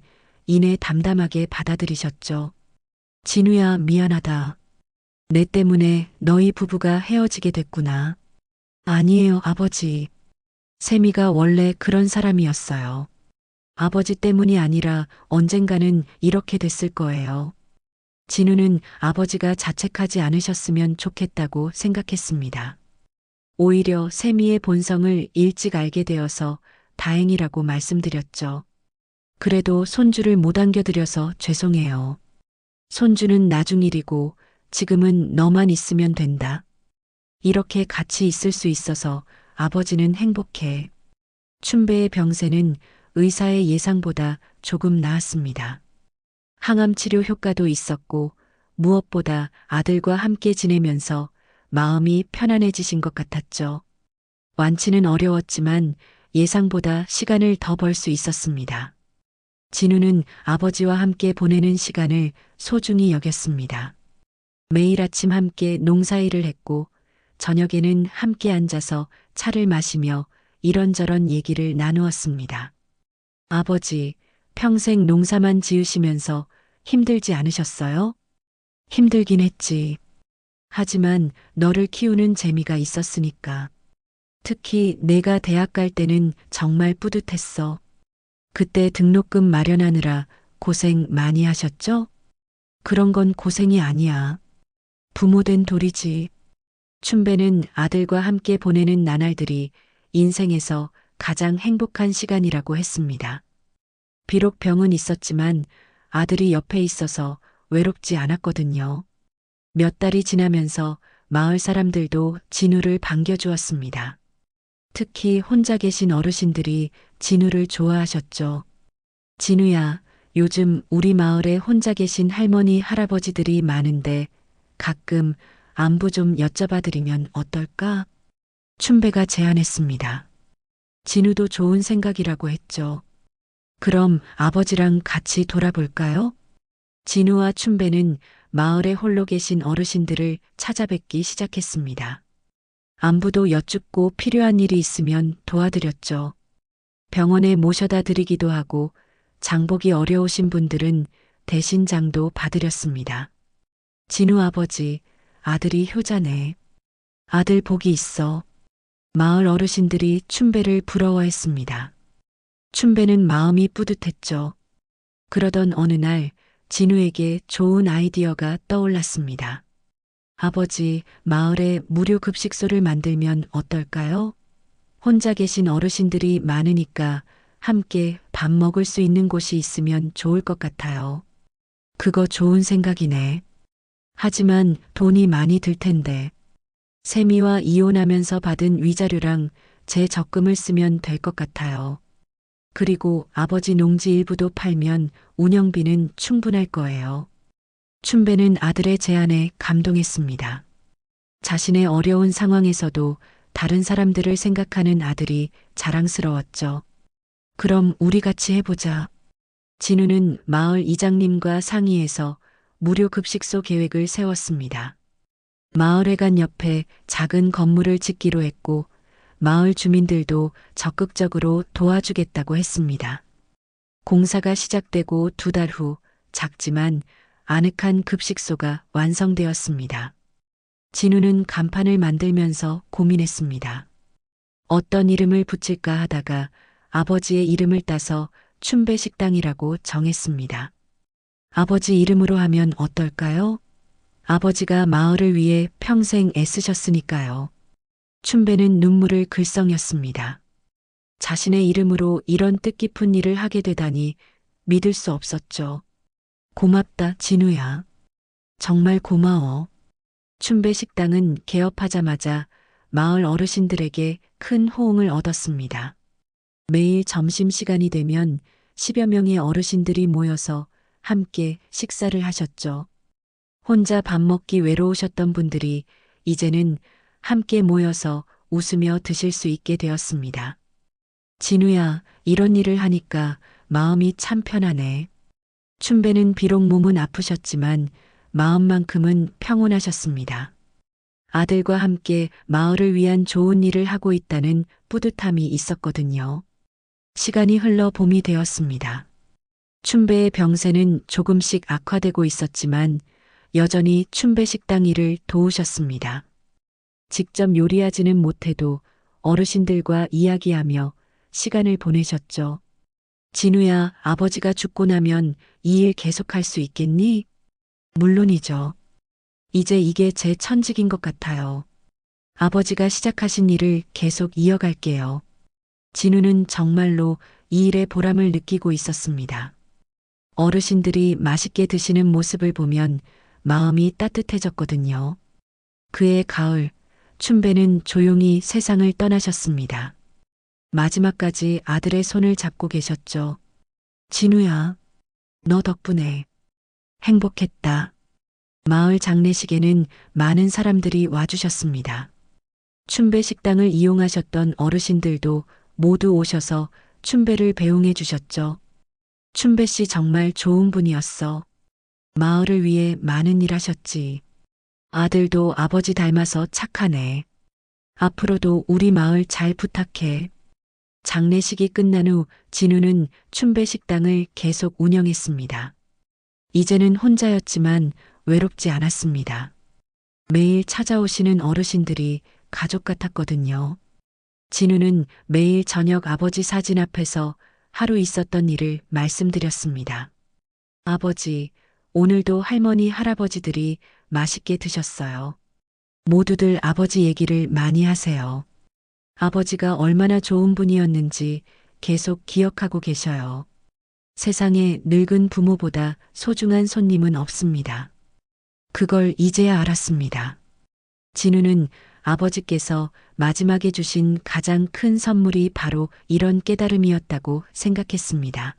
이내 담담하게 받아들이셨죠. 진우야, 미안하다. 내 때문에 너희 부부가 헤어지게 됐구나. 아니에요, 아버지. 세미가 원래 그런 사람이었어요. 아버지 때문이 아니라 언젠가는 이렇게 됐을 거예요. 진우는 아버지가 자책하지 않으셨으면 좋겠다고 생각했습니다. 오히려 세미의 본성을 일찍 알게 되어서 다행이라고 말씀드렸죠. 그래도 손주를 못 안겨드려서 죄송해요. 손주는 나중 일이고 지금은 너만 있으면 된다. 이렇게 같이 있을 수 있어서 아버지는 행복해. 춘배의 병세는 의사의 예상보다 조금 나았습니다. 항암 치료 효과도 있었고 무엇보다 아들과 함께 지내면서 마음이 편안해지신 것 같았죠. 완치는 어려웠지만 예상보다 시간을 더 벌 수 있었습니다. 진우는 아버지와 함께 보내는 시간을 소중히 여겼습니다. 매일 아침 함께 농사일을 했고 저녁에는 함께 앉아서 차를 마시며 이런저런 얘기를 나누었습니다. 아버지, 평생 농사만 지으시면서 힘들지 않으셨어요? 힘들긴 했지. 하지만 너를 키우는 재미가 있었으니까. 특히 내가 대학 갈 때는 정말 뿌듯했어. 그때 등록금 마련하느라 고생 많이 하셨죠? 그런 건 고생이 아니야. 부모된 돌이지. 춘배는 아들과 함께 보내는 나날들이 인생에서 가장 행복한 시간이라고 했습니다. 비록 병은 있었지만 아들이 옆에 있어서 외롭지 않았거든요. 몇 달이 지나면서 마을 사람들도 진우를 반겨주었습니다. 특히 혼자 계신 어르신들이 진우를 좋아하셨죠. 진우야, 요즘 우리 마을에 혼자 계신 할머니, 할아버지들이 많은데 가끔 안부 좀 여쭤봐드리면 어떨까? 춘배가 제안했습니다. 진우도 좋은 생각이라고 했죠. 그럼 아버지랑 같이 돌아볼까요? 진우와 춘배는 마을에 홀로 계신 어르신들을 찾아뵙기 시작했습니다. 안부도 여쭙고 필요한 일이 있으면 도와드렸죠. 병원에 모셔다 드리기도 하고 장보기 어려우신 분들은 대신 장도 봐드렸습니다. 진우 아버지, 아들이 효자네. 아들 복이 있어. 마을 어르신들이 춘배를 부러워했습니다. 춘배는 마음이 뿌듯했죠. 그러던 어느 날 진우에게 좋은 아이디어가 떠올랐습니다. 아버지, 마을에 무료 급식소를 만들면 어떨까요? 혼자 계신 어르신들이 많으니까 함께 밥 먹을 수 있는 곳이 있으면 좋을 것 같아요. 그거 좋은 생각이네. 하지만 돈이 많이 들 텐데. 세미와 이혼하면서 받은 위자료랑 제 적금을 쓰면 될 것 같아요. 그리고 아버지 농지 일부도 팔면 운영비는 충분할 거예요. 춘배는 아들의 제안에 감동했습니다. 자신의 어려운 상황에서도 다른 사람들을 생각하는 아들이 자랑스러웠죠. 그럼 우리 같이 해보자. 진우는 마을 이장님과 상의해서 무료 급식소 계획을 세웠습니다. 마을회관 옆에 작은 건물을 짓기로 했고 마을 주민들도 적극적으로 도와주겠다고 했습니다. 공사가 시작되고 2달 후 작지만 아늑한 급식소가 완성되었습니다. 진우는 간판을 만들면서 고민했습니다. 어떤 이름을 붙일까 하다가 아버지의 이름을 따서 춘배 식당이라고 정했습니다. 아버지 이름으로 하면 어떨까요? 아버지가 마을을 위해 평생 애쓰셨으니까요. 춘배는 눈물을 글썽였습니다. 자신의 이름으로 이런 뜻깊은 일을 하게 되다니 믿을 수 없었죠. 고맙다, 진우야. 정말 고마워. 춘배 식당은 개업하자마자 마을 어르신들에게 큰 호응을 얻었습니다. 매일 점심시간이 되면 10여 명의 어르신들이 모여서 함께 식사를 하셨죠. 혼자 밥 먹기 외로우셨던 분들이 이제는 함께 모여서 웃으며 드실 수 있게 되었습니다. 진우야, 이런 일을 하니까 마음이 참 편하네. 춘배는 비록 몸은 아프셨지만 마음만큼은 평온하셨습니다. 아들과 함께 마을을 위한 좋은 일을 하고 있다는 뿌듯함이 있었거든요. 시간이 흘러 봄이 되었습니다. 춘배의 병세는 조금씩 악화되고 있었지만 여전히 춘배 식당 일을 도우셨습니다. 직접 요리하지는 못해도 어르신들과 이야기하며 시간을 보내셨죠. 진우야, 아버지가 죽고 나면 이 일 계속할 수 있겠니? 물론이죠. 이제 이게 제 천직인 것 같아요. 아버지가 시작하신 일을 계속 이어갈게요. 진우는 정말로 이 일에 보람을 느끼고 있었습니다. 어르신들이 맛있게 드시는 모습을 보면 마음이 따뜻해졌거든요. 그해 가을, 춘배는 조용히 세상을 떠나셨습니다. 마지막까지 아들의 손을 잡고 계셨죠. 진우야, 너 덕분에 행복했다. 마을 장례식에는 많은 사람들이 와주셨습니다. 춘배 식당을 이용하셨던 어르신들도 모두 오셔서 춘배를 배웅해 주셨죠. 춘배 씨 정말 좋은 분이었어. 마을을 위해 많은 일 하셨지. 아들도 아버지 닮아서 착하네. 앞으로도 우리 마을 잘 부탁해. 장례식이 끝난 후 진우는 춘배 식당을 계속 운영했습니다. 이제는 혼자였지만 외롭지 않았습니다. 매일 찾아오시는 어르신들이 가족 같았거든요. 진우는 매일 저녁 아버지 사진 앞에서 하루 있었던 일을 말씀드렸습니다. 아버지, 오늘도 할머니, 할아버지들이 맛있게 드셨어요. 모두들 아버지 얘기를 많이 하세요. 아버지가 얼마나 좋은 분이었는지 계속 기억하고 계셔요. 세상에 늙은 부모보다 소중한 손님은 없습니다. 그걸 이제야 알았습니다. 진우는 아버지께서 마지막에 주신 가장 큰 선물이 바로 이런 깨달음이었다고 생각했습니다.